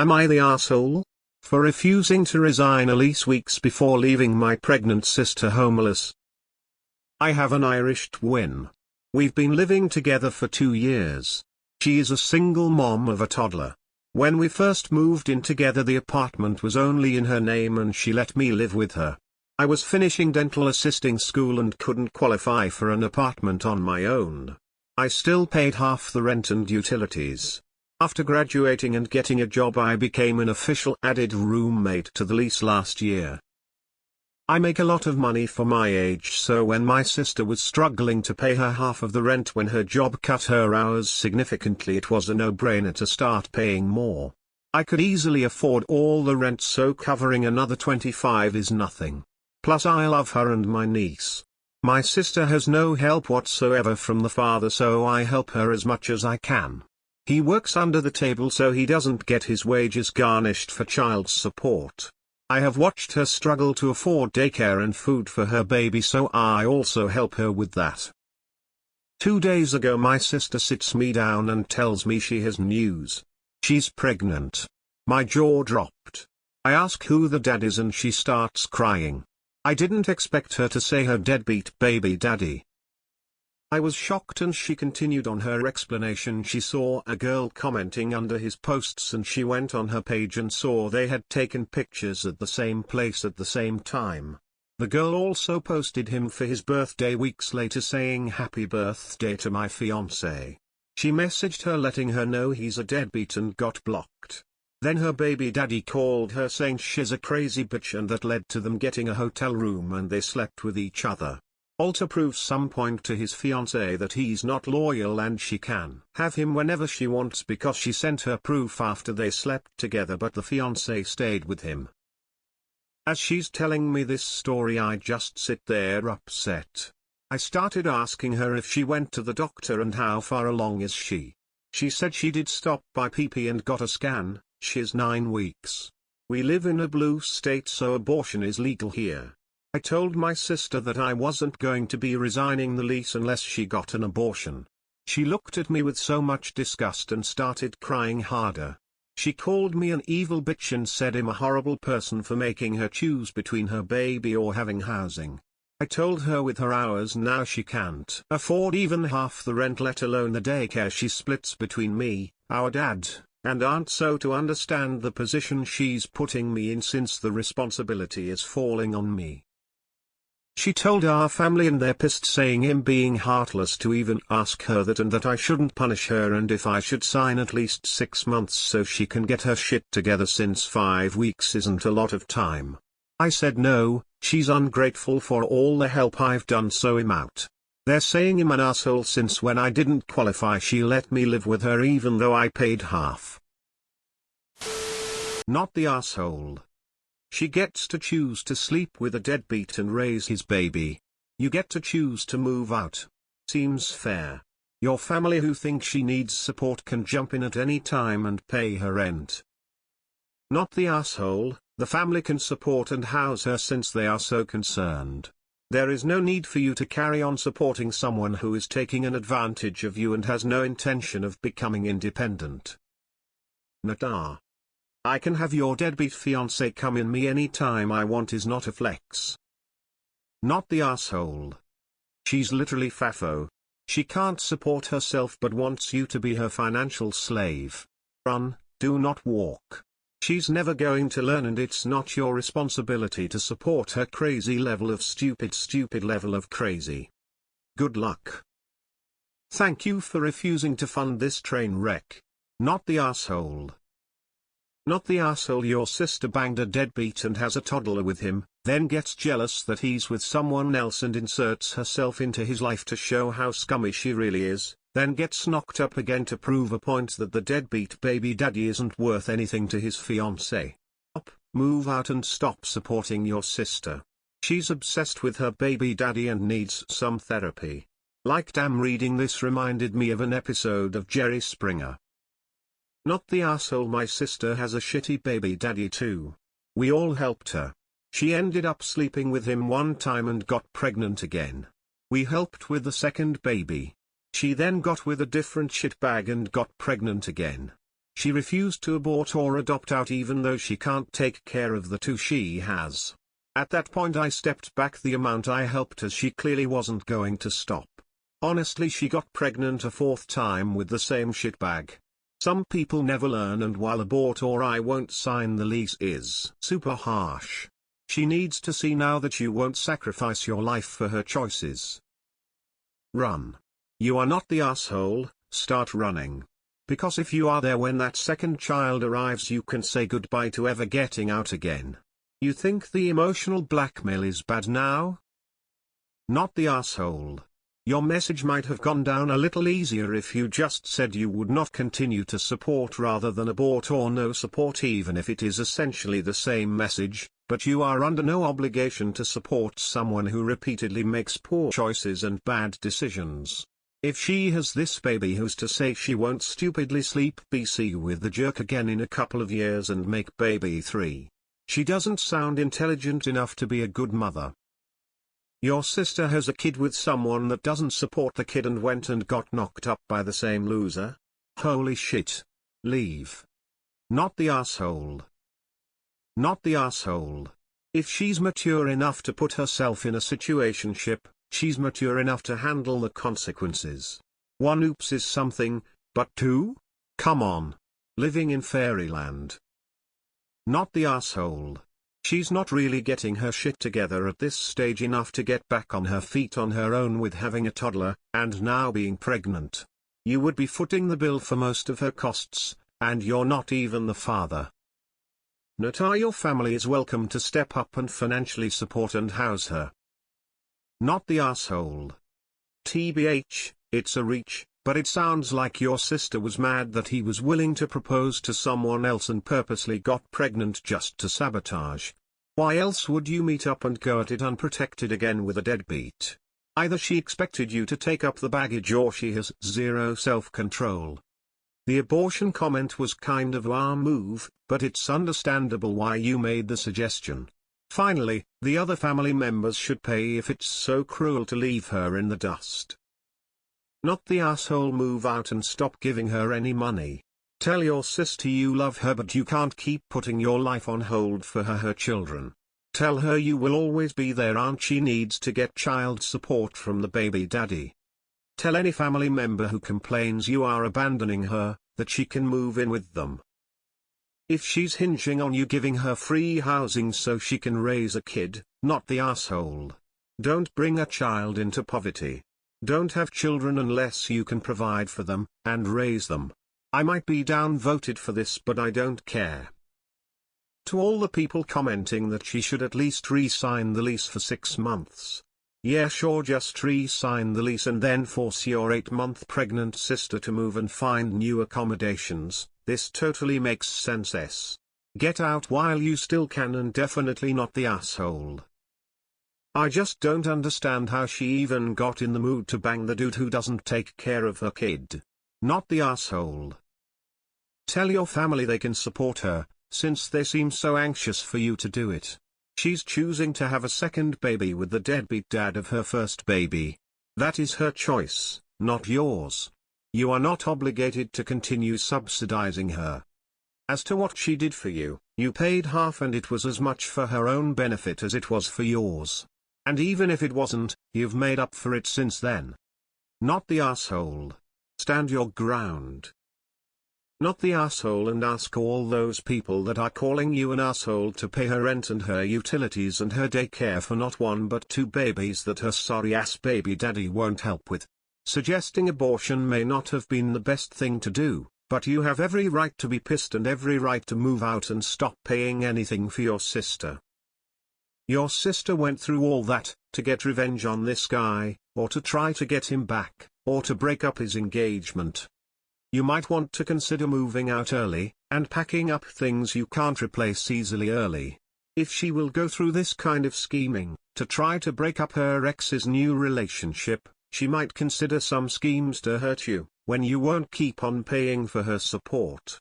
Am I the asshole? For refusing to resign a lease weeks before leaving my pregnant sister homeless. I have an Irish twin. We've been living together for 2 years. She is a single mom of a toddler. When we first moved in together, the apartment was only in her name and she let me live with her. I was finishing dental assisting school and couldn't qualify for an apartment on my own. I still paid half the rent and utilities. After graduating and getting a job, I became an official added roommate to the lease last year. I make a lot of money for my age, so when my sister was struggling to pay her half of the rent when her job cut her hours significantly, it was a no-brainer to start paying more. I could easily afford all the rent, so covering another 25 is nothing. Plus I love her and my niece. My sister has no help whatsoever from the father, so I help her as much as I can. He works under the table so he doesn't get his wages garnished for child support. I have watched her struggle to afford daycare and food for her baby, so I also help her with that. 2 days ago my sister sits me down and tells me she has news. She's pregnant. My jaw dropped. I ask who the dad is and she starts crying. I didn't expect her to say her deadbeat baby daddy. I was shocked, and she continued on her explanation. She saw a girl commenting under his posts and she went on her page and saw they had taken pictures at the same place at the same time. The girl also posted him for his birthday weeks later, saying happy birthday to my fiancé. She messaged her letting her know he's a deadbeat and got blocked. Then her baby daddy called her saying she's a crazy bitch, and that led to them getting a hotel room and they slept with each other. Alter proves some point to his fiancé that he's not loyal and she can have him whenever she wants because she sent her proof after they slept together, but the fiancé stayed with him. As she's telling me this story, I just sit there upset. I started asking her if she went to the doctor and how far along is she. She said she did stop by PP and got a scan. She's 9 weeks. We live in a blue state, so abortion is legal here. I told my sister that I wasn't going to be resigning the lease unless she got an abortion. She looked at me with so much disgust and started crying harder. She called me an evil bitch and said I'm a horrible person for making her choose between her baby or having housing. I told her with her hours now she can't afford even half the rent, let alone the daycare she splits between me, our dad, and aunt, so to understand the position she's putting me in since the responsibility is falling on me. She told our family and they're pissed, saying I'm being heartless to even ask her that and that I shouldn't punish her and if I should sign at least 6 months so she can get her shit together since 5 weeks isn't a lot of time. I said no, she's ungrateful for all the help I've done, so I'm out. They're saying I'm an asshole since when I didn't qualify she let me live with her even though I paid half. Not the asshole. She gets to choose to sleep with a deadbeat and raise his baby. You get to choose to move out. Seems fair. Your family who think she needs support can jump in at any time and pay her rent. Not the asshole. The family can support and house her since they are so concerned. There is no need for you to carry on supporting someone who is taking an advantage of you and has no intention of becoming independent. Nata. I can have your deadbeat fiancé come in me any time I want is not a flex. Not the asshole. She's literally FAFO. She can't support herself but wants you to be her financial slave. Run, do not walk. She's never going to learn and it's not your responsibility to support her crazy level of stupid level of crazy. Good luck. Thank you for refusing to fund this train wreck. Not the asshole. Not the asshole. Your sister banged a deadbeat and has a toddler with him, then gets jealous that he's with someone else and inserts herself into his life to show how scummy she really is, then gets knocked up again to prove a point that the deadbeat baby daddy isn't worth anything to his fiancée. Move out and stop supporting your sister. She's obsessed with her baby daddy and needs some therapy. Like damn, reading this reminded me of an episode of Jerry Springer. Not the asshole. My sister has a shitty baby daddy too. We all helped her. She ended up sleeping with him one time and got pregnant again. We helped with the second baby. She then got with a different shitbag and got pregnant again. She refused to abort or adopt out even though she can't take care of the two she has. At that point I stepped back. The amount I helped as she clearly wasn't going to stop. Honestly, she got pregnant a fourth time with the same shitbag. Some people never learn, and while abort or I won't sign the lease is super harsh, she needs to see now that you won't sacrifice your life for her choices. Run. You are not the asshole, start running. Because if you are there when that second child arrives, you can say goodbye to ever getting out again. You think the emotional blackmail is bad now? Not the asshole. Your message might have gone down a little easier if you just said you would not continue to support rather than abort or no support, even if it is essentially the same message, but you are under no obligation to support someone who repeatedly makes poor choices and bad decisions. If she has this baby, who's to say she won't stupidly sleep BC with the jerk again in a couple of years and make baby 3? She doesn't sound intelligent enough to be a good mother. Your sister has a kid with someone that doesn't support the kid and went and got knocked up by the same loser? Holy shit. Leave. Not the asshole. Not the asshole. If she's mature enough to put herself in a situationship, she's mature enough to handle the consequences. 1 oops is something, but 2? Come on. Living in fairyland. Not the asshole. She's not really getting her shit together at this stage enough to get back on her feet on her own with having a toddler, and now being pregnant. You would be footing the bill for most of her costs, and you're not even the father. Nota: your family is welcome to step up and financially support and house her. Not the asshole. TBH, it's a reach, but it sounds like your sister was mad that he was willing to propose to someone else and purposely got pregnant just to sabotage. Why else would you meet up and go at it unprotected again with a deadbeat? Either she expected you to take up the baggage or she has zero self-control. The abortion comment was kind of a move, but it's understandable why you made the suggestion. Finally, the other family members should pay if it's so cruel to leave her in the dust. Not the asshole. Move out and stop giving her any money. Tell your sister you love her, but you can't keep putting your life on hold for her children. Tell her you will always be there and she needs to get child support from the baby daddy. Tell any family member who complains you are abandoning her, that she can move in with them. If she's hinging on you giving her free housing so she can raise a kid, not the asshole. Don't bring a child into poverty. Don't have children unless you can provide for them, and raise them. I might be downvoted for this, but I don't care. To all the people commenting that she should at least re-sign the lease for 6 months. Yeah sure, just re-sign the lease and then force your 8-month pregnant sister to move and find new accommodations. This totally makes sense. Get out while you still can, and definitely not the asshole. I just don't understand how she even got in the mood to bang the dude who doesn't take care of her kid. Not the asshole. Tell your family they can support her, since they seem so anxious for you to do it. She's choosing to have a second baby with the deadbeat dad of her first baby. That is her choice, not yours. You are not obligated to continue subsidizing her. As to what she did for you, you paid half, and it was as much for her own benefit as it was for yours. And even if it wasn't, you've made up for it since then. Not the asshole. Stand your ground. Not the asshole, and ask all those people that are calling you an asshole to pay her rent and her utilities and her daycare for not 1 but 2 babies that her sorry-ass baby daddy won't help with. Suggesting abortion may not have been the best thing to do, but you have every right to be pissed and every right to move out and stop paying anything for your sister. Your sister went through all that, to get revenge on this guy, or to try to get him back, or to break up his engagement. You might want to consider moving out early, and packing up things you can't replace easily early. If she will go through this kind of scheming, to try to break up her ex's new relationship, she might consider some schemes to hurt you, when you won't keep on paying for her support.